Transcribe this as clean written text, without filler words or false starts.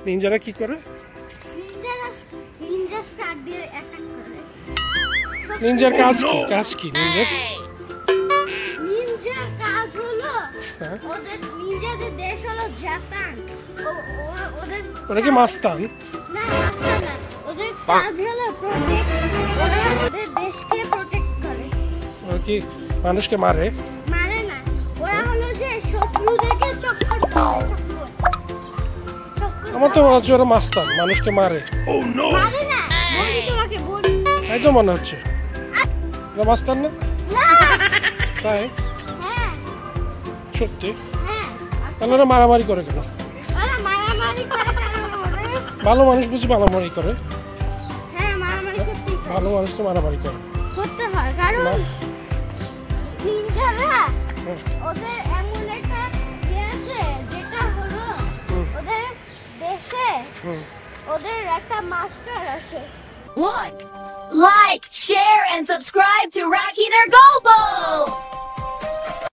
নিনজারা কি করে? Ninja star দিয়ে অ্যাটাক করে। নিনজার কাজ কি? কাজ কি নিনজার? নিনজার কাজ হলো ওদের নিনজাদের দেশ হলো জাপান। ওদের ওরা কি মাস্তান? না মাস্টার না, ওদের কাজ হলো প্রোটেক্ট, ওরা ওদের দেশকে প্রোটেক্ট করে। ওরা কি মানুষকে মারে? মারে না, ওরা হলো যে শত্রুদেরকে চক্কর দেয়। আমার তো মনে হচ্ছে ওরা মাস্তান, মানুষকে মারে। মারে না, বলি তোমাকে বলি। তাই তো মনে হচ্ছে। ওরা মাস্তান না? না। তাই? হ্যাঁ সত্যি? হ্যাঁ। তাহলে ওরা মারামারি করে কেন? ওরা মারামারি করে কেন? ভালো মানুষ বুঝি মারামারি করে? হ্যাঁ মারামারি করতেই পারে। ভালো মানুষ তো মারামারি করে করতে হয়, কারণ না। নিনজারা ওদের এমন একটা ইয়ে আছে যেটা হলো ওদের দেশে ওদের একটা মাস্টার আছে। Like, share, and subscribe to Rocky Their Goalpost!